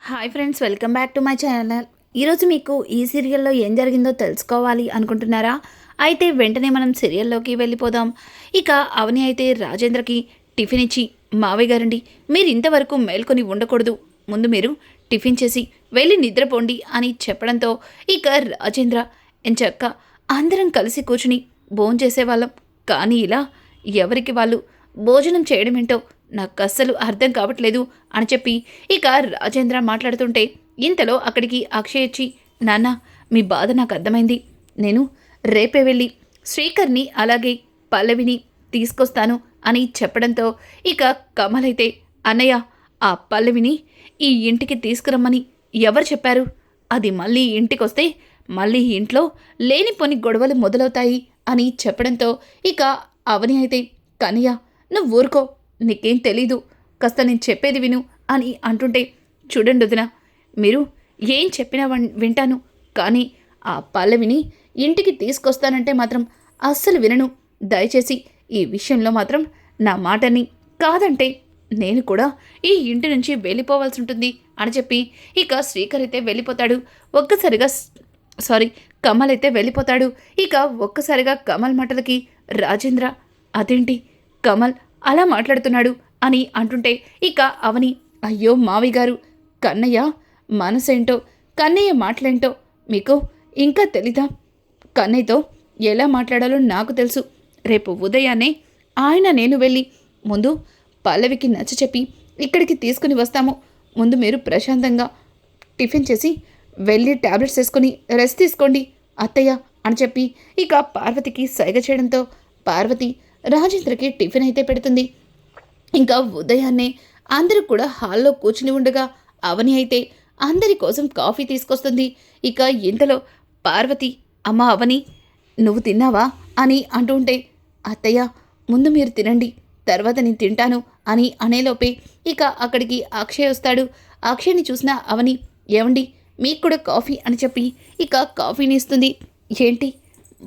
Hi friends, welcome back to my channel. ఈరోజు మీకు ఈ సీరియల్లో ఏం జరిగిందో తెలుసుకోవాలి అనుకుంటున్నారా? అయితే వెంటనే మనం సీరియల్లోకి వెళ్ళిపోదాం. ఇక అవని అయితే రాజేంద్రకి టిఫిన్ ఇచ్చి, మావయ్య గారండి, మీరు ఇంతవరకు మేల్కొని ఉండకూడదు, ముందు మీరు టిఫిన్ చేసి వెళ్ళి నిద్రపోండి అని చెప్పడంతో ఇక రాజేంద్ర ఎంచక్క అందరం కలిసి కూర్చుని భోంచేసేవాళ్ళం. కానీ ఇలా ఎవరికి వాళ్ళు భోజనం చేయడం ఏంటో నాకు అస్సలు అర్థం కావట్లేదు అని చెప్పి ఇక రాజేంద్ర మాట్లాడుతుంటే ఇంతలో అక్కడికి అక్షయ్ వచ్చి, నాన్న, మీ బాధ నాకు అర్థమైంది, నేను రేపే వెళ్ళి శ్రీకర్ని అలాగే పల్లవిని తీసుకొస్తాను అని చెప్పడంతో ఇక కమల్ అయితే, అన్నయ్య, ఆ పల్లవిని ఈ ఇంటికి తీసుకురమ్మని ఎవరు చెప్పారు? అది మళ్ళీ ఇంటికొస్తే మళ్ళీ ఇంట్లో లేనిపోని గొడవలు మొదలవుతాయి అని చెప్పడంతో ఇక అవని అయితే, కన్నయ్య, నువ్వు ఊరుకో, నీకేం తెలీదు, కాస్త నేను చెప్పేది విను అని అంటుంటే, చూడండి వదిన, మీరు ఏం చెప్పినా వింటాను, కానీ ఆ పల్లవిని ఇంటికి తీసుకొస్తానంటే మాత్రం అస్సలు వినను. దయచేసి ఈ విషయంలో మాత్రం నా మాటని కాదంటే నేను కూడా ఈ ఇంటి నుంచి వెళ్ళిపోవాల్సి ఉంటుంది అని చెప్పి ఇక శ్రీకర్ అయితే వెళ్ళిపోతాడు. ఒక్కసారిగా కమల్ అయితే వెళ్ళిపోతాడు. ఇక ఒక్కసారిగా కమల్ మాటలకి రాజేంద్ర, అదేంటి కమల్ అలా మాట్లాడుతున్నాడు అని అంటుంటే ఇక అవని, అయ్యో మావయ్య గారు, కన్నయ్య మనసేంటో, కన్నయ్య మాటలేంటో మీకు ఇంకా తెలీదా? కన్నయ్యతో ఎలా మాట్లాడాలో నాకు తెలుసు. రేపు ఉదయాన్నే ఆయన నేను వెళ్ళి ముందు పల్లవికి నచ్చచెప్పి ఇక్కడికి తీసుకుని వస్తాము. ముందు మీరు ప్రశాంతంగా టిఫిన్ చేసి వెళ్ళి ట్యాబ్లెట్స్ వేసుకొని రెస్ట్ తీసుకోండి అత్తయ్య అని చెప్పి ఇక పార్వతికి సైగ చేయడంతో పార్వతి రాజేంద్రకి టిఫిన్ అయితే పెడుతుంది. ఇంకా ఉదయాన్నే అందరూ కూడా హాల్లో కూర్చుని ఉండగా అవని అయితే అందరి కోసం కాఫీ తీసుకొస్తుంది. ఇక ఇంతలో పార్వతి, అమ్మ అవని, నువ్వు తిన్నావా అని అంటుంటే, అత్తయ్య, ముందు మీరు తినండి, తర్వాత నేను తింటాను అని అనేలోపే ఇక అక్కడికి అక్షయ్ వస్తాడు. అక్షయ్ని చూసిన అవని, ఏమండి, మీకు కూడా కాఫీ అని చెప్పి ఇక కాఫీని ఇస్తుంది. ఏంటి,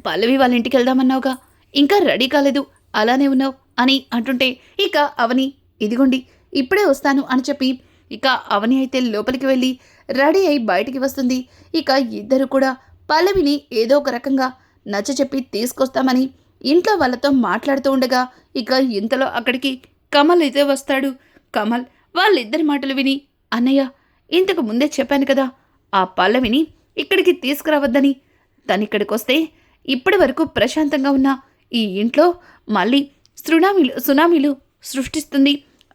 పల్లవి వాళ్ళ ఇంటికి వెళ్దామన్నావుగా, ఇంకా రెడీ కాలేదు, అలానే ఉన్నావు అని అంటుంటే ఇక అవని, ఇదిగోండి ఇప్పుడే వస్తాను అని చెప్పి ఇక అవని అయితే లోపలికి వెళ్ళి రెడీ అయి బయటికి వస్తుంది. ఇక ఇద్దరు కూడా పల్లవిని ఏదో ఒక రకంగా నచ్చచెప్పి తీసుకొస్తామని ఇంట్లో వాళ్ళతో మాట్లాడుతూ ఉండగా ఇక ఇంతలో అక్కడికి కమల్ అయితే వస్తాడు. కమల్ వాళ్ళిద్దరి మాటలు విని, అన్నయ్య, ఇంతకు ముందే చెప్పాను కదా ఆ పల్లవిని ఇక్కడికి తీసుకురావద్దని, తనిక్కడికి వస్తే ఇప్పటి వరకు ప్రశాంతంగా ఉన్న ఈ ఇంట్లో మళ్ళీ సునామీలు సృష్టిస్తుంది.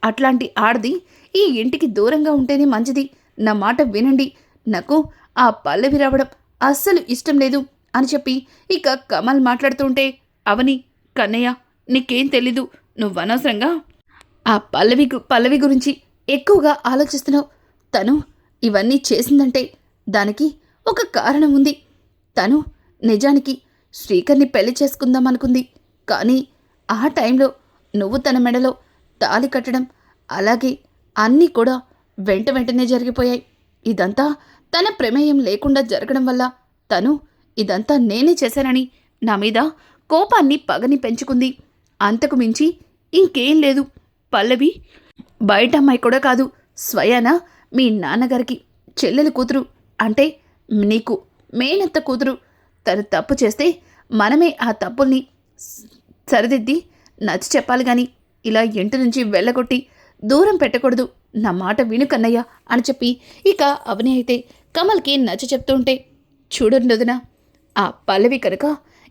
అట్లాంటి ఆడది ఈ ఇంటికి దూరంగా ఉంటేనే మంచిది. నా మాట వినండి, నాకు ఆ పల్లవి రావడం అస్సలు ఇష్టం లేదు అని చెప్పి ఇక కమల్ మాట్లాడుతుంటే అవని, కన్నయ్య, నీకేం తెలీదు, నువ్వు అనవసరంగా ఆ పల్లవి గురించి ఎక్కువగా ఆలోచిస్తున్నావు. తను ఇవన్నీ చేసిందంటే దానికి ఒక కారణం ఉంది. తను నిజానికి శ్రీకర్ని పెళ్లి చేసుకుందాం అనుకుంది. కానీ ఆ టైంలో నువ్వు తన మెడలో తాళి కట్టడం, అలాగే అన్నీ కూడా వెంటనే జరిగిపోయాయి. ఇదంతా తన ప్రమేయం లేకుండా జరగడం వల్ల తను ఇదంతా నేనే చేశానని నా మీద కోపాన్ని, పగని పెంచుకుంది. అంతకు మించి ఇంకేం లేదు. పల్లవి బయట అమ్మాయి కూడా కాదు, స్వయాన మీ నాన్నగారికి చెల్లెలి కూతురు, అంటే నీకు మేనత్త కూతురు. తను తప్పు చేస్తే మనమే ఆ తప్పుల్ని సరిదిద్ది నచ్చ చెప్పాలి, కానీ ఇలా ఇంటి నుంచి వెళ్ళగొట్టి దూరం పెట్టకూడదు. నా మాట విను కన్నయ్య అని చెప్పి ఇక అవని అయితే కమల్కి నచ్చ చెప్తుంటే, చూడండి వదిన, ఆ పల్లవి కనుక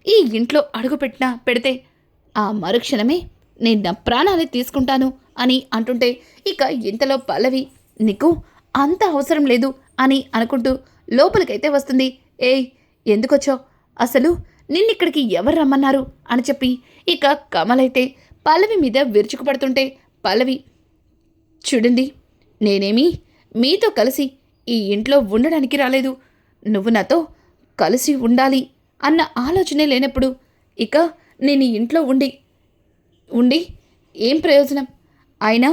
ఈ ఇంట్లో అడుగు పెడితే ఆ మరుక్షణమే నేను నా ప్రాణాలే తీసుకుంటాను అని అంటుంటే ఇక ఇంతలో పల్లవి, నీకు అంత అవసరం లేదు అని అనుకుంటూ లోపలికైతే వస్తుంది. ఏయ్, ఎందుకొచ్చావు? అసలు నిన్నిక్కడికి ఎవరు రమ్మన్నారు అని చెప్పి ఇక కమల్ అయితే పల్లవి మీద విరుచుకుపడుతుంటే పల్లవి, చూడండి, నేనేమీ మీతో కలిసి ఈ ఇంట్లో ఉండడానికి రాలేదు. నువ్వు నాతో కలిసి ఉండాలి అన్న ఆలోచనే లేనప్పుడు ఇక నేను ఈ ఇంట్లో ఉండి ఏం ప్రయోజనం? అయినా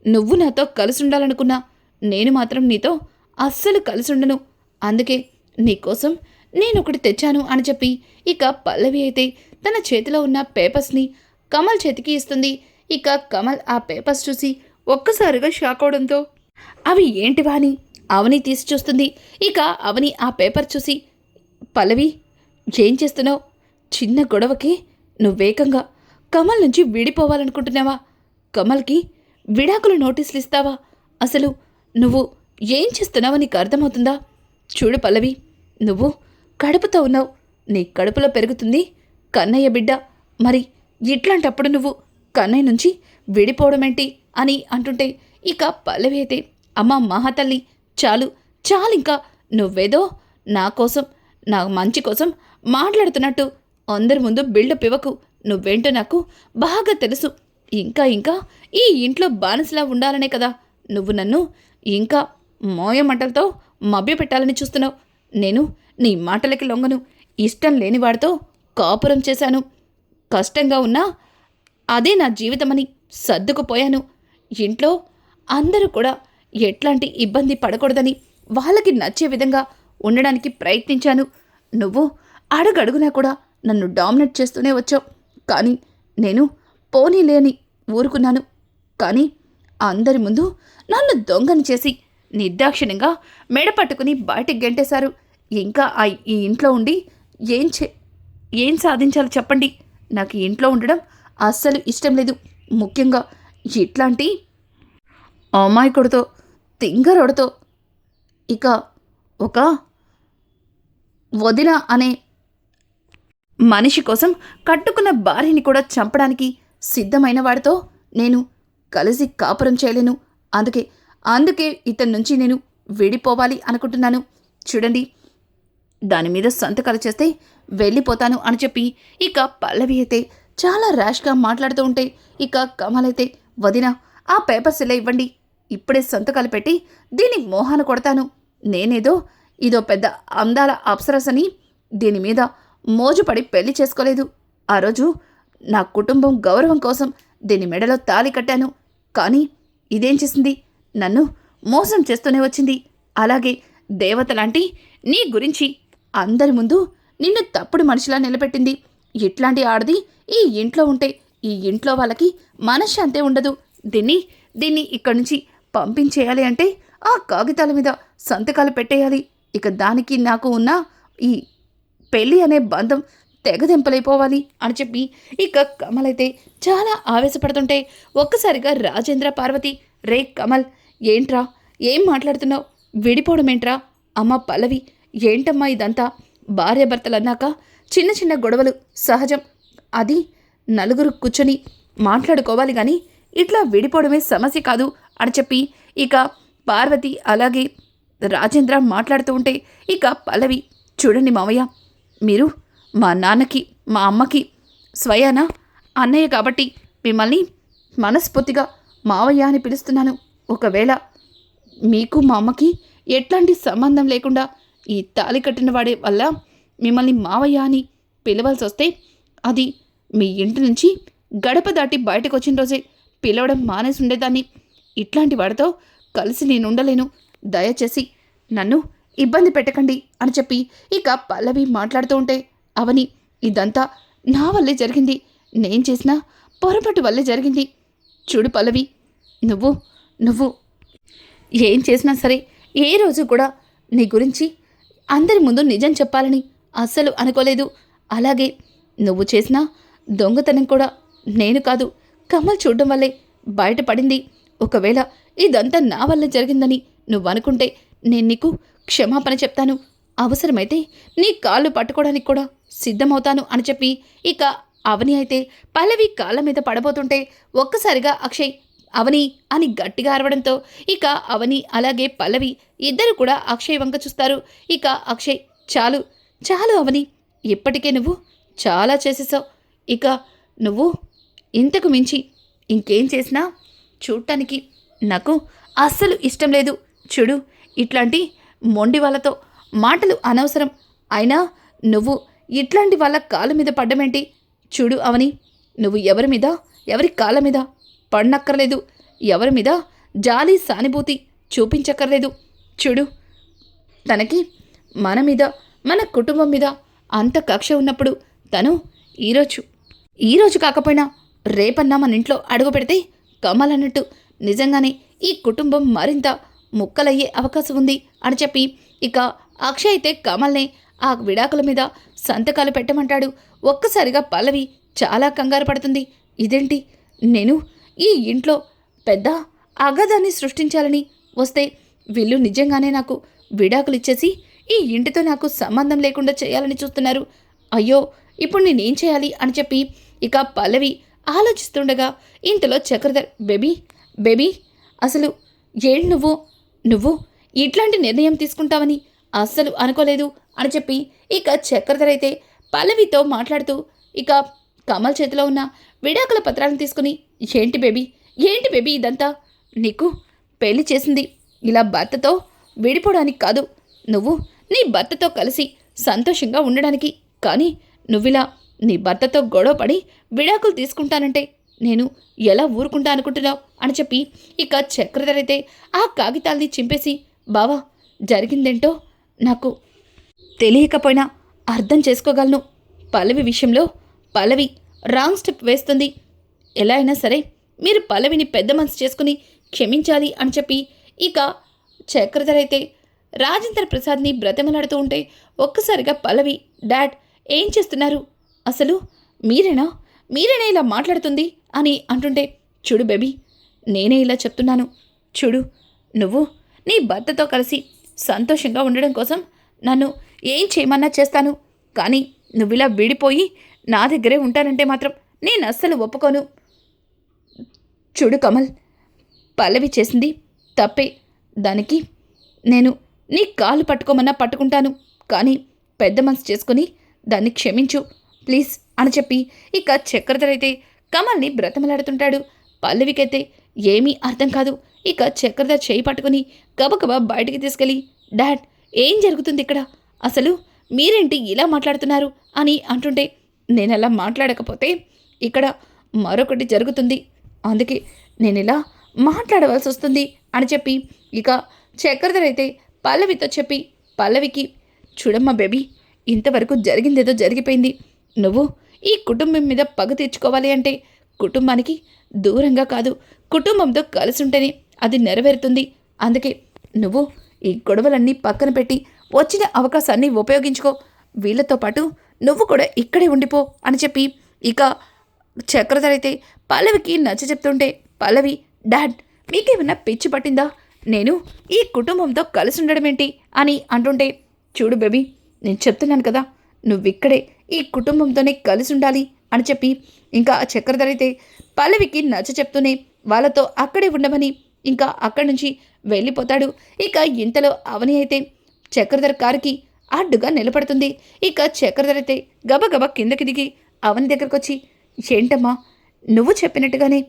నువ్వు నాతో కలిసి ఉండాలనుకున్నా నేను మాత్రం నీతో అస్సలు కలిసి ఉండను. అందుకే నీకోసం నేనొకటి తెచ్చాను అని చెప్పి ఇక పల్లవి అయితే తన చేతిలో ఉన్న పేపర్స్ని కమల్ చేతికి ఇస్తుంది. ఇక కమల్ ఆ పేపర్స్ చూసి ఒక్కసారిగా షాక్ అవడంతో, అవి ఏంటివా అని అవని తీసి చూస్తుంది. ఇక అవని ఆ పేపర్ చూసి, పల్లవి, ఏం చేస్తున్నావు? చిన్న గొడవకి నువ్వేకంగా కమల్ నుంచి విడిపోవాలనుకుంటున్నావా? కమల్కి విడాకులు నోటీసులు ఇస్తావా? అసలు నువ్వు ఏం చేస్తున్నావో నీకు అర్థమవుతుందా? చూడు పల్లవి, నువ్వు కడుపుతో ఉన్నావు. నీ కడుపులో పెరుగుతుంది కన్నయ్య బిడ్డ. మరి ఇట్లాంటప్పుడు నువ్వు కన్నయ్య నుంచి విడిపోవడమేంటి అని అంటుంటే, ఇక పల్లవి అయితే, అమ్మ మహాతల్లి, చాలు చాలింకా, నువ్వేదో నా కోసం, నా మంచి కోసం మాట్లాడుతున్నట్టు అందరి ముందు బిల్డప్ ఇవ్వకు. నువ్వేంటో నాకు బాగా తెలుసు. ఇంకా ఇంకా ఈ ఇంట్లో బానిసలా ఉండాలనే కదా నువ్వు నన్ను ఇంకా మోయమంటలతో మభ్యపెట్టాలని చూస్తున్నావు. నేను నీ మాటలకి లొంగను. ఇష్టం లేనివాడితో కాపురం చేశాను. కష్టంగా ఉన్నా అదే నా జీవితమని సర్దుకుపోయాను. ఇంట్లో అందరూ కూడా ఎట్లాంటి ఇబ్బంది పడకూడదని వాళ్ళకి నచ్చే విధంగా ఉండడానికి ప్రయత్నించాను. నువ్వు అడుగడుగునా కూడా నన్ను డామినేట్ చేస్తూనే వచ్చావు. కానీ నేను పోనీలేని ఊరుకున్నాను. కానీ అందరి ముందు నన్ను దొంగని చేసి నిర్దాక్షిణ్యంగా మెడ పట్టుకుని బయటికి గెంటేశారు. ఇంకా ఈ ఇంట్లో ఉండి ఏం సాధించాలో చెప్పండి. నాకు ఈ ఇంట్లో ఉండడం అస్సలు ఇష్టం లేదు. ముఖ్యంగా ఇట్లాంటి అమాయకుడితో, తింగరోడితో, ఇక ఒక వదిన అనే మనిషి కోసం కట్టుకున్న భార్యని కూడా చంపడానికి సిద్ధమైన వాడితో నేను కలిసి కాపురం చేయలేను. అందుకే ఇతని నుంచి నేను విడిపోవాలి అనుకుంటున్నాను. చూడండి, దాని మీద సంతకాలు చేస్తే వెళ్ళిపోతాను అని చెప్పి ఇక పల్లవి అయితే చాలా ర్యాష్గా మాట్లాడుతూ ఉంటే, ఇక కమల్ అయితే, వదిన, ఆ పేపర్స్ ఇలా ఇవ్వండి. ఇప్పుడే సంతకాలు పెట్టి దీన్ని మోహాన కొడతాను. నేనేదో ఇదో పెద్ద అందాల అప్సరసని దీని మీద మోజుపడి పెళ్లి చేసుకోలేదు. ఆ రోజు నా కుటుంబం గౌరవం కోసం దీని మెడలో తాళి కట్టాను. కానీ ఇదేం చేసింది? నన్ను మోసం చేస్తూనే వచ్చింది. అలాగే దేవత లాంటి నీ గురించి అందరి ముందు నిన్ను తప్పుడు మనిషిలా నిలబెట్టింది. ఇట్లాంటి ఆడది ఈ ఇంట్లో ఉంటే ఈ ఇంట్లో వాళ్ళకి మనశ్శాంతే ఉండదు. దీన్ని ఇక్కడి నుంచి పంపించేయాలి అంటే ఆ కాగితాల మీద సంతకాలు పెట్టేయాలి. ఇక దానికి నాకు ఉన్న ఈ పెళ్ళి అనే బంధం తెగదెంపలైపోవాలి అని చెప్పి ఇక కమల్ అయితే చాలా ఆవేశపడుతుంటే, ఒక్కసారిగా రాజేంద్ర, పార్వతి, రే కమల్, ఏంట్రా, ఏం మాట్లాడుతున్నావు? విడిపోవడం ఏంట్రా? అమ్మ పల్లవి, ఏంటమ్మా ఇదంతా? భార్యాభర్తలు అన్నాక చిన్న చిన్న గొడవలు సహజం. అది నలుగురు కూర్చొని మాట్లాడుకోవాలి, కానీ ఇట్లా విడిపోవడమే సమస్య కాదు అని చెప్పి ఇక పార్వతి అలాగే రాజేంద్ర మాట్లాడుతూ ఉంటే, ఇక పల్లవి, చూడండి మావయ్య, మీరు మా నాన్నకి మా అమ్మకి స్వయాన అన్నయ్య కాబట్టి మిమ్మల్ని మనస్ఫూర్తిగా మావయ్య అని పిలుస్తున్నాను. ఒకవేళ మీకు మా అమ్మకి ఎట్లాంటి సంబంధం లేకుండా ఈ తాళి కట్టిన వాడి వల్ల మిమ్మల్ని మావయ్య అని పిలవాల్సి వస్తే, అది మీ ఇంటి నుంచి గడప దాటి బయటకు వచ్చిన రోజే పిలవడం మానేసి ఉండేదాన్ని. ఇట్లాంటి వాడితో కలిసి నేను ఉండలేను. దయచేసి నన్ను ఇబ్బంది పెట్టకండి అని చెప్పి ఇక పల్లవి మాట్లాడుతూ ఉంటే, అవని, ఇదంతా నా వల్లే జరిగింది. నేను చేసిన పొరపాటు వల్లే జరిగింది. చూడు పల్లవి, నువ్వు ఏం చేసినా సరే ఏ రోజు కూడా నీ గురించి అందరి ముందు నిజం చెప్పాలని అస్సలు అనుకోలేదు. అలాగే నువ్వు చేసిన దొంగతనం కూడా నేను కాదు, కమల్ చూడడం వల్లే బయటపడింది. ఒకవేళ ఇదంతా నా వల్లే జరిగిందని నువ్వు అనుకుంటే నేను నీకు క్షమాపణ చెప్తాను. అవసరమైతే నీ కాళ్ళు పట్టుకోవడానికి కూడా సిద్ధమవుతాను అని చెప్పి ఇక అవని అయితే పల్లవి కాళ్ళ మీద పడబోతుంటే, ఒక్కసారిగా అక్షయ్ అవని అని గట్టిగా అరవడంతో ఇక అవని అలాగే పల్లవి ఇద్దరు కూడా అక్షయ్ వంక చూస్తారు. ఇక అక్షయ్, చాలు చాలు అవని, ఇప్పటికే నువ్వు చాలా చేసేసావు. ఇక నువ్వు ఇంతకు మించి ఇంకేం చేసినా చూడటానికి నాకు అస్సలు ఇష్టం లేదు. చూడు, ఇట్లాంటి మొండి వాళ్ళతో మాటలు అనవసరం. అయినా నువ్వు ఇట్లాంటి వాళ్ళ కాళ్ళ మీద పడ్డమేంటి? చూడు అవని, నువ్వు ఎవరి కాళ్ళ మీద పడనక్కర్లేదు. ఎవరి మీద జాలి సానుభూతి చూపించక్కర్లేదు. చూడు, తనకి మన మీద, మన కుటుంబం మీద అంత కక్ష ఉన్నప్పుడు తను ఈరోజు కాకపోయినా రేపన్నా మన ఇంట్లో అడుగు పెడితే కమల్ అన్నట్టు నిజంగానే ఈ కుటుంబం మరింత ముక్కలయ్యే అవకాశం ఉంది అని చెప్పి ఇక అక్షయ్ అయితే కమల్ని ఆ విడాకుల మీద సంతకాలు పెట్టమంటాడు. ఒక్కసారిగా పల్లవి చాలా కంగారు పడుతుంది. ఇదేంటి, నేను ఈ ఇంట్లో పెద్ద అగాధాన్ని సృష్టించాలని వస్తే వీళ్ళు నిజంగానే నాకు విడాకులు ఇచ్చేసి ఈ ఇంటితో నాకు సంబంధం లేకుండా చేయాలని చూస్తున్నారు. అయ్యో, ఇప్పుడు నేనేం చేయాలి అని చెప్పి ఇక పల్లవి ఆలోచిస్తుండగా ఇంతలో చక్రధర్, బేబీ అసలు ఏంటి నువ్వు ఇట్లాంటి నిర్ణయం తీసుకుంటావని అస్సలు అనుకోలేదు అని చెప్పి ఇక చక్రధర్ అయితే పల్లవితో మాట్లాడుతూ ఇక కమల్ చేతిలో ఉన్న విడాకుల పత్రాలను తీసుకుని, ఏంటి బేబీ ఇదంతా? నీకు పెళ్లి చేసింది ఇలా భర్తతో విడిపోవడానికి కాదు, నువ్వు నీ భర్తతో కలిసి సంతోషంగా ఉండడానికి. కానీ నువ్విలా నీ భర్తతో గొడవ పడి విడాకులు తీసుకుంటానంటే నేను ఎలా ఊరుకుంటా అనుకుంటున్నావు అని చెప్పి ఇక చక్రధర్ అయితే ఆ కాగితాల్ని చింపేసి, బావా జరిగిందేంటో నాకు తెలియకపోయినా అర్థం చేసుకోగలను. పల్లవి విషయంలో పల్లవి రాంగ్ స్టెప్ వేస్తుంది. ఎలా అయినా సరే మీరు పల్లవిని పెద్ద మనసు చేసుకుని క్షమించాలి అని చెప్పి ఇక చక్రధర్ అయితే రాజేంద్ర ప్రసాద్ని బ్రతిమలాడుతూ ఉంటే ఒక్కసారిగా పల్లవి, డాడ్ ఏం చేస్తున్నారు? అసలు మీరేనా ఇలా మాట్లాడుతుంది అని అంటుంటే, చూడు బేబీ, నేనే ఇలా చెప్తున్నాను. చూడు, నువ్వు నీ భర్తతో కలిసి సంతోషంగా ఉండడం కోసం నన్ను ఏం చేయమన్నా చేస్తాను. కానీ నువ్విలా విడిపోయి నా దగ్గరే ఉంటానంటే మాత్రం నేను అస్సలు ఒప్పుకోను. చూడు కమల్, పల్లవి చేసింది తప్పే. దానికి నేను నీ కాలు పట్టుకోమన్నా పట్టుకుంటాను. కానీ పెద్ద మనసు చేసుకుని దాన్ని క్షమించు ప్లీజ్ అని చెప్పి ఇక చక్రధర్ అయితే కమల్ని బ్రతమలాడుతుంటాడు. పల్లవికైతే ఏమీ అర్థం కాదు. ఇక చక్రధర్ చేయి పట్టుకుని గబగబా బయటికి తీసుకెళ్ళి, డాడ్ ఏం జరుగుతుంది ఇక్కడ? అసలు మీరేంటి ఇలా మాట్లాడుతున్నారు అని అంటుంటే, నేను అలా మాట్లాడకపోతే ఇక్కడ మరొకటి జరుగుతుంది, అందుకే నేను ఇలా మాట్లాడవలసి వస్తుంది అని చెప్పి ఇక చక్రధర్ అయితే పల్లవితో చెప్పి పల్లవికి, చూడమ్మా బేబీ, ఇంతవరకు జరిగిందేదో జరిగిపోయింది. నువ్వు ఈ కుటుంబం మీద పగ తీర్చుకోవాలి అంటే కుటుంబానికి దూరంగా కాదు, కుటుంబంతో కలిసి ఉంటేనే అది నెరవేరుతుంది. అందుకే నువ్వు ఈ గొడవలన్నీ పక్కన పెట్టి వచ్చిన అవకాశాన్ని ఉపయోగించుకో. వీళ్ళతో పాటు నువ్వు కూడా ఇక్కడే ఉండిపో అని చెప్పి ఇక చక్రధర్ అయితే పల్లవికి నచ్చ చెప్తుంటే, పల్లవి, డాడ్ మీకేమన్నా పిచ్చి పట్టిందా? నేను ఈ కుటుంబంతో కలిసి ఉండడం ఏంటి అని అంటుంటే, చూడు బేబీ, నేను చెప్తున్నాను కదా, నువ్విక్కడే ఈ కుటుంబంతోనే కలిసి ఉండాలి అని చెప్పి ఇంకా చక్రధర్ అయితే పల్లవికి నచ్చ చెప్తూనే వాళ్ళతో అక్కడే ఉండమని ఇంకా అక్కడి నుంచి వెళ్ళిపోతాడు. ఇక ఇంతలో అవని అయితే చక్రధర్ కారుకి అడ్డుగా నిలబడుతుంది. ఇక చక్రధర్ అయితే గబగబా కిందకి దిగి అవని దగ్గరకు వచ్చి, ఏంటమ్మా, నువ్వు చెప్పినట్టుగానే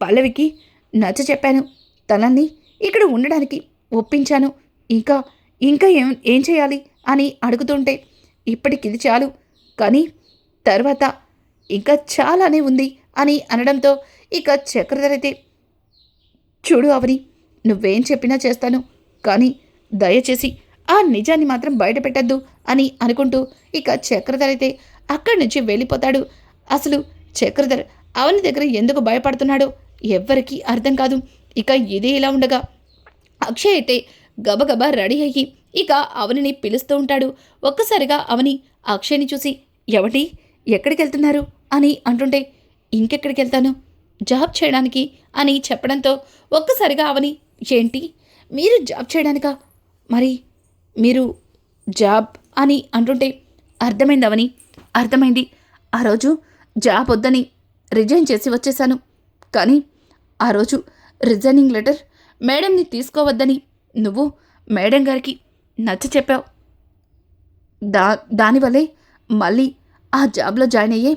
పల్లవికి నచ్చ చెప్పాను, తనని ఇక్కడ ఉండడానికి ఒప్పించాను. ఇంకా ఇంకా ఏం చేయాలి అని అడుగుతుంటే, ఇప్పటికిది చాలు, కానీ తర్వాత ఇంకా చాలానే ఉంది అని అనడంతో ఇక చక్రధర్ అయితే, చూడు అవని, నువ్వేం చెప్పినా చేస్తాను, కానీ దయచేసి ఆ నిజాన్ని మాత్రం బయట పెట్టద్దు అని అనుకుంటూ ఇక చక్రధర్ అయితే అక్కడి నుంచి వెళ్ళిపోతాడు. అసలు చక్రధర్ అవని దగ్గర ఎందుకు భయపడుతున్నాడో ఎవ్వరికీ అర్థం కాదు. ఇక ఇదే ఇలా ఉండగా అక్షయ్ అయితే గబగబా రెడీ అయ్యి ఇక అవనిని పిలుస్తూ ఉంటాడు. ఒక్కసారిగా అవని అక్షయ్ని చూసి, ఎవటి ఎక్కడికి వెళ్తున్నారు అని అంటుంటే, ఇంకెక్కడికి వెళ్తాను, జాబ్ చేయడానికి అని చెప్పడంతో ఒక్కసారిగా అవని, ఏంటి మీరు జాబ్ చేయడానికా? మరి మీరు జాబ్ అని అంటుంటే, అర్థమైంది అవని, అర్థమైంది. ఆ రోజు జాబ్ వద్దని రిజైన్ చేసి వచ్చేసాను. కానీ ఆ రోజు రిజైనింగ్ లెటర్ మేడంని తీసుకోవద్దని నువ్వు మేడం గారికి నచ్చ చెప్పావు. దానివల్లే మళ్ళీ ఆ జాబ్లో జాయిన్ అయ్యే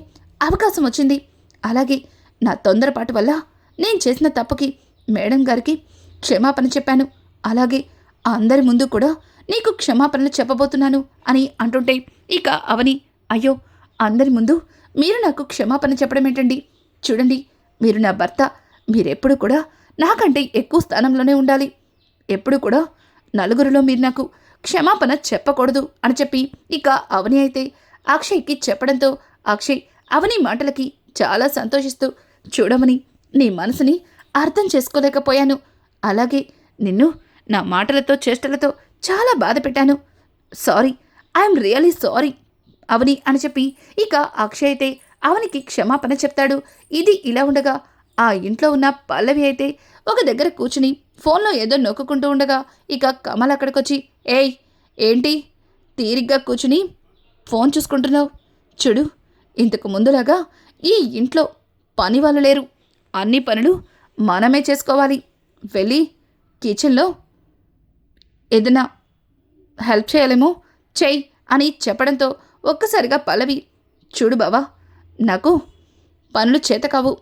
అవకాశం వచ్చింది. అలాగే నా తొందరపాటు వల్ల నేను చేసిన తప్పుకి మేడం గారికి క్షమాపణ చెప్పాను. అలాగే అందరి ముందు కూడా నీకు క్షమాపణలు చెప్పబోతున్నాను అని అంటుంటే ఇక అవని, అయ్యో, అందరి ముందు మీరు నాకు క్షమాపణ చెప్పడం ఏంటండి? చూడండి, మీరు నా భర్త, మీరెప్పుడు కూడా నాకంటే ఎక్కువ స్థానంలోనే ఉండాలి. ఎప్పుడు కూడా నలుగురిలో మీరు నాకు క్షమాపణ చెప్పకూడదు అని చెప్పి ఇక అవని అయితే అక్షయ్కి చెప్పడంతో అక్షయ్ అవని మాటలకి చాలా సంతోషిస్తూ, చూడమని నీ మనసుని అర్థం చేసుకోలేకపోయాను. అలాగే నిన్ను నా మాటలతో చేష్టలతో చాలా బాధ పెట్టాను. సారీ, ఐఎమ్ రియలీ సారీ అవని అని చెప్పి ఇక అక్షయ్ అయితే అవనికి క్షమాపణ చెప్తాడు. ఇది ఇలా ఉండగా ఆ ఇంట్లో ఉన్న పల్లవి అయితే ఒక దగ్గర కూర్చుని ఫోన్లో ఏదో నొక్కుంటూ ఉండగా ఇక కమల్ అక్కడికొచ్చి, ఏయ్ ఏంటి తీరిగ్గా కూర్చుని ఫోన్ చూసుకుంటున్నావు? చూడు, ఇంతకు ముందులాగా ఈ ఇంట్లో పని వాళ్ళు లేరు, అన్ని పనులు మనమే చేసుకోవాలి. వెళ్ళి కిచెన్లో ఏదైనా హెల్ప్ చేయాలేమో చెయ్యి అని చెప్పడంతో ఒక్కసారిగా పల్లవి, చూడు బావా, నాకు పనులు చేత కావు.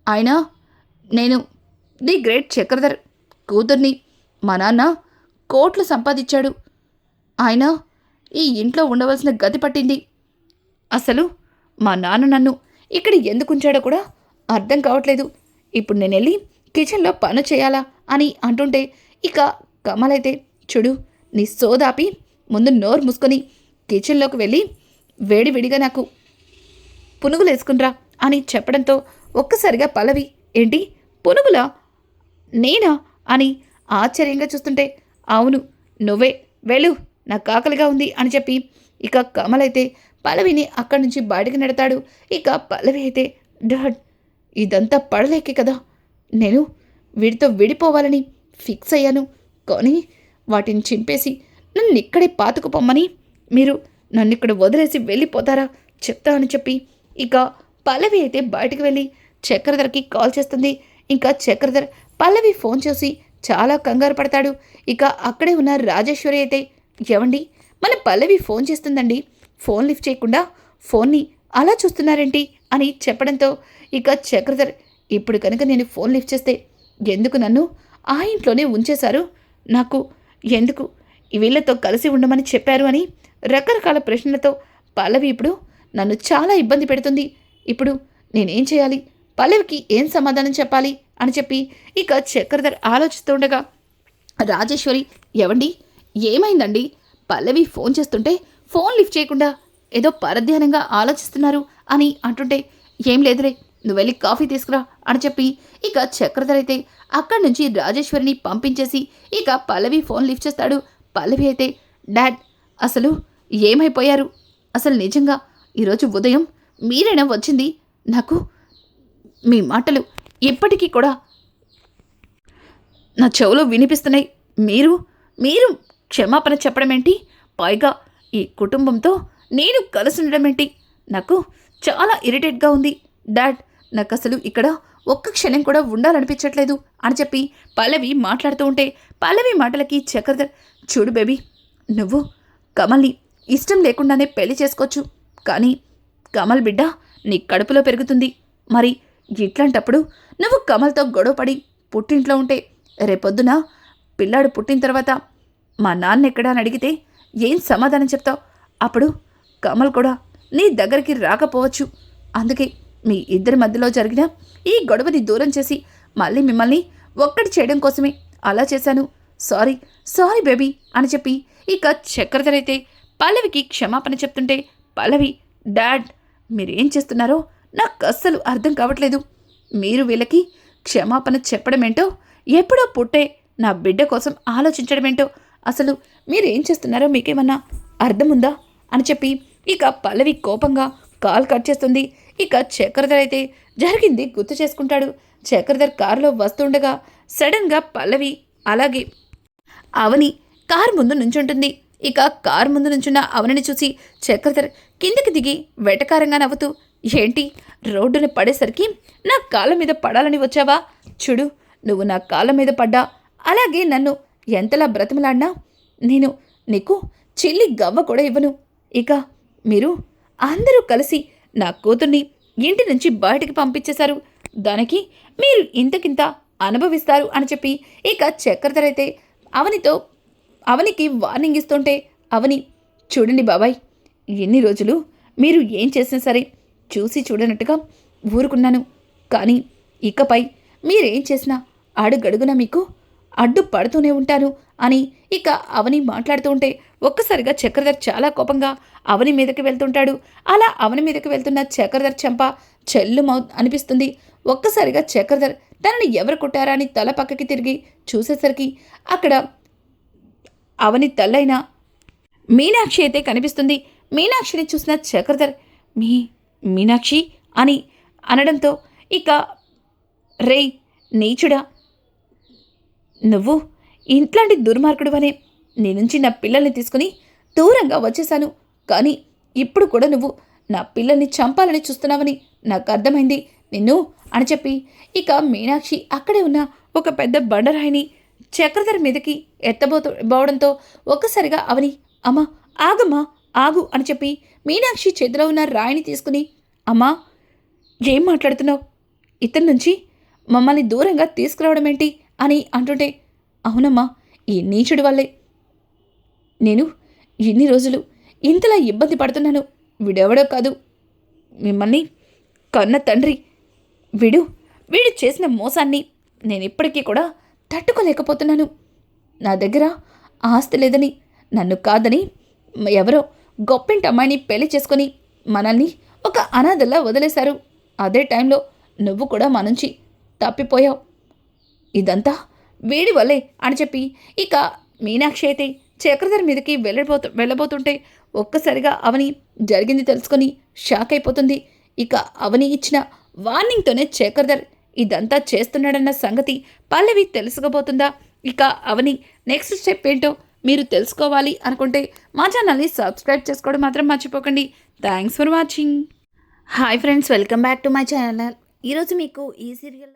అయినా నేను ది గ్రేట్ చక్రధర్ కూతుర్ని. మా నాన్న కోట్లు సంపాదించాడు. ఆయన ఈ ఇంట్లో ఉండవలసిన గతి పట్టింది. అసలు మా నాన్న నన్ను ఇక్కడ ఎందుకు ఉంచాడో కూడా అర్థం కావట్లేదు. ఇప్పుడు నేను వెళ్ళి కిచెన్లో పని చేయాలా అని అంటుంటే ఇక కమల్ అయితే, చూడు, నీ సోదాపి ముందు నోరు మూసుకొని కిచెన్లోకి వెళ్ళి వేడివిడిగా నాకు పునుగులు వేసుకునిరా అని చెప్పడంతో ఒక్కసారిగా పల్లవి, ఏంటి పునుగులా? నేనా అని ఆశ్చర్యంగా చూస్తుంటే, అవును నువ్వే, వెళ్ళు, నాకు ఆకలిగా ఉంది అని చెప్పి ఇక కమల్ అయితే పల్లవిని అక్కడి నుంచి బయటకు నెడతాడు. ఇక పల్లవి అయితే, డాడ్, ఇదంతా పడలేకే కదా, నేను వీడితో విడిపోవాలని ఫిక్స్ అయ్యాను. కానీ వాటిని చింపేసి నన్ను ఇక్కడే పాతుకుపోమ్మని మీరు నన్ను ఇక్కడ వదిలేసి వెళ్ళిపోతారా చెప్తా అని చెప్పి ఇక పల్లవి అయితే బయటకు వెళ్ళి చక్రధర్కి కాల్ చేస్తుంది. ఇంకా చక్రధర్ పల్లవి ఫోన్ చేసి చాలా కంగారు పడతాడు. ఇక అక్కడే ఉన్న రాజేశ్వరి అయితే, ఏవండి, మన పల్లవి ఫోన్ చేస్తుందండి, ఫోన్ లిఫ్ట్ చేయకుండా ఫోన్ని అలా చూస్తున్నారేంటి అని చెప్పడంతో ఇక చక్రధర్, ఇప్పుడు కనుక నేను ఫోన్ లిఫ్ట్ చేస్తే ఎందుకు నన్ను ఆ ఇంట్లోనే ఉంచేశారు, నాకు ఎందుకు వీళ్ళతో కలిసి ఉండమని చెప్పారు అని రకరకాల ప్రశ్నలతో పల్లవి ఇప్పుడు నన్ను చాలా ఇబ్బంది పెడుతుంది. ఇప్పుడు నేనేం చేయాలి, పల్లవికి ఏం సమాధానం చెప్పాలి అని చెప్పి ఇక చక్రధర్ ఆలోచిస్తుండగా రాజేశ్వరి, ఏవండి ఏమైందండి, పల్లవి ఫోన్ చేస్తుంటే ఫోన్ లిఫ్ట్ చేయకుండా ఏదో పరధ్యానంగా ఆలోచిస్తున్నారు అని అంటుంటే, ఏం లేదులే, నువ్వు వెళ్ళి కాఫీ తీసుకురా అని చెప్పి ఇక చక్రధర్ అయితే అక్కడి నుంచి రాజేశ్వరిని పంపించేసి ఇక పల్లవి ఫోన్ లిఫ్ట్ చేస్తాడు. పల్లవి అయితే, డాడ్, అసలు ఏమైపోయారు, అసలు నిజంగా ఈరోజు ఉదయం మీరేనా వచ్చింది? నాకు మీ మాటలు ఇప్పటికీ కూడా నా చెవులో వినిపిస్తున్నాయి. మీరు మీరు క్షమాపణ చెప్పడం ఏంటి, పైగా ఈ కుటుంబంతో నేను కలిసి ఉండడం ఏంటి, నాకు చాలా ఇరిటేట్గా ఉంది డాడ్, నాకు అసలు ఇక్కడ ఒక్క క్షణం కూడా ఉండాలనిపించట్లేదు అని చెప్పి పల్లవి మాట్లాడుతూ ఉంటే పల్లవి మాటలకి చక్రధర్, చూడు బేబీ, నువ్వు కమల్ని ఇష్టం లేకుండానే పెళ్లి చేసుకోవచ్చు, కానీ కమల్ బిడ్డ నీ కడుపులో పెరుగుతుంది. మరి ఇట్లాంటప్పుడు నువ్వు కమల్తో గొడవపడి పుట్టింట్లో ఉంటే రేపొద్దున పిల్లాడు పుట్టిన తర్వాత మా నాన్న ఎక్కడా అని అడిగితే ఏం సమాధానం చెప్తావు? అప్పుడు కమల్ కూడా నీ దగ్గరికి రాకపోవచ్చు. అందుకే మీ ఇద్దరి మధ్యలో జరిగిన ఈ గొడవని దూరం చేసి మళ్ళీ మిమ్మల్ని ఒక్కటి చేయడం కోసమే అలా చేశాను. సారీ సారీ బేబీ అని చెప్పి ఇక చక్రధర్ అయితే పల్లవికి క్షమాపణ చెప్తుంటే పల్లవి, డాడ్, మీరేం చేస్తున్నారో నాకు అస్సలు అర్థం కావట్లేదు. మీరు వీళ్ళకి క్షమాపణ చెప్పడమేంటో, ఎప్పుడో పుట్టే నా బిడ్డ కోసం ఆలోచించడమేంటో, అసలు మీరేం చేస్తున్నారో మీకేమన్నా అర్థం ఉందా అని చెప్పి ఇక పల్లవి కోపంగా కాల్ కట్ చేస్తుంది. ఇక చక్రధర్ అయితే జరిగింది గుర్తు చేసుకుంటాడు. చక్రధర్ కారులో వస్తుండగా సడన్గా పల్లవి అలాగే అవని కారు ముందు నుంచుంటుంది. ఇక కారు ముందు నుంచున్న అవనిని చూసి చక్రధర్ కిందికి దిగి వెటకారంగా నవ్వుతూ, ఏంటి రోడ్డుని పడేసరికి నా కాళ్ళ మీద పడాలని వచ్చావా? చూడు, నువ్వు నా కాళ్ళ మీద పడ్డా అలాగే నన్ను ఎంతలా బ్రతిమలాడినా నేను నీకు చిల్లి గవ్వ కూడా ఇవ్వను. ఇక మీరు అందరూ కలిసి నా కూతుర్ని ఇంటి నుంచి బయటికి పంపించేశారు, దానికి మీరు ఇంతకింత అనుభవిస్తారు అని చెప్పి ఇక చక్రధర్ అయితే అవనికి వార్నింగ్ ఇస్తుంటే అవని, చూడండి బాబాయ్, ఎన్ని రోజులు మీరు ఏం చేసినా సరే చూసి చూడనట్టుగా ఊరుకున్నాను, కానీ ఇకపై మీరేం చేసినా అడుగడుగున మీకు అడ్డు పడుతూనే ఉంటాను అని ఇక అవని మాట్లాడుతూ ఉంటే ఒక్కసారిగా చక్రధర్ చాలా కోపంగా అవని మీదకి వెళ్తుంటాడు. అలా అవని మీదకి వెళ్తున్న చక్రధర్ చెంప చెల్లుమౌ అనిపిస్తుంది. ఒక్కసారిగా చక్రధర్ తనని ఎవరు కొట్టారా అని తల పక్కకి తిరిగి చూసేసరికి అక్కడ అవని తల్లైన మీనాక్షి అయితే కనిపిస్తుంది. మీనాక్షిని చూసిన చక్రధర్ మీనాక్షి అని అనడంతో ఇక రేయ్ నీచుడా, నువ్వు ఇంట్లాంటి దుర్మార్గుడువనే నీ నుంచి నా పిల్లల్ని తీసుకుని దూరంగా వచ్చేశాను. కానీ ఇప్పుడు కూడా నువ్వు నా పిల్లల్ని చంపాలని చూస్తున్నావని నాకు అర్థమైంది నిన్ను అని చెప్పి ఇక మీనాక్షి అక్కడే ఉన్న ఒక పెద్ద బండరాయిని చక్రధర్ మీదకి బోవడంతో ఒక్కసారిగా అవని అమ్మా ఆగమ్మా ఆగు అని చెప్పి మీనాక్షి చేతిలో ఉన్న రాయిని తీసుకుని అమ్మా ఏం మాట్లాడుతున్నావు, ఇతని నుంచి మమ్మల్ని దూరంగా తీసుకురావడం ఏంటి అని అంటుంటే అవునమ్మా ఈ నీచుడి వల్లే నేను ఇన్ని రోజులు ఇంతలా ఇబ్బంది పడుతున్నాను. వీడెవడో కాదు, మిమ్మల్ని కన్న తండ్రి. వీడు చేసిన మోసాన్ని నేను ఇప్పటికీ కూడా తట్టుకోలేకపోతున్నాను. నా దగ్గర ఆస్తి లేదని నన్ను కాదని ఎవరో గొప్పింటి అమ్మాయిని పెళ్లి చేసుకొని మనల్ని ఒక అనాథల్లా వదిలేశారు. అదే టైంలో నువ్వు కూడా మా నుంచి తప్పిపోయావు. ఇదంతా వీడి వల్లే అని చెప్పి ఇక మీనాక్షి అయితే చక్రధర్ మీదకి వెళ్ళబోతుంటే ఒక్కసారిగా అవని జరిగింది తెలుసుకొని షాక్ అయిపోతుంది. ఇక అవని ఇచ్చిన వార్నింగ్తోనే చక్రధర్ ఇదంతా చేస్తున్నాడన్న సంగతి పల్లవి తెలుసుకోబోతుందా? ఇక అవని నెక్స్ట్ స్టెప్ ఏంటో మీరు తెలుసుకోవాలి అనుకుంటే మా ఛానల్ని సబ్స్క్రైబ్ చేసుకోవడం మాత్రం మర్చిపోకండి. Thanks for watching. Hi friends, welcome back to my channel. ఈరోజు మీకు ఈ సీరియల్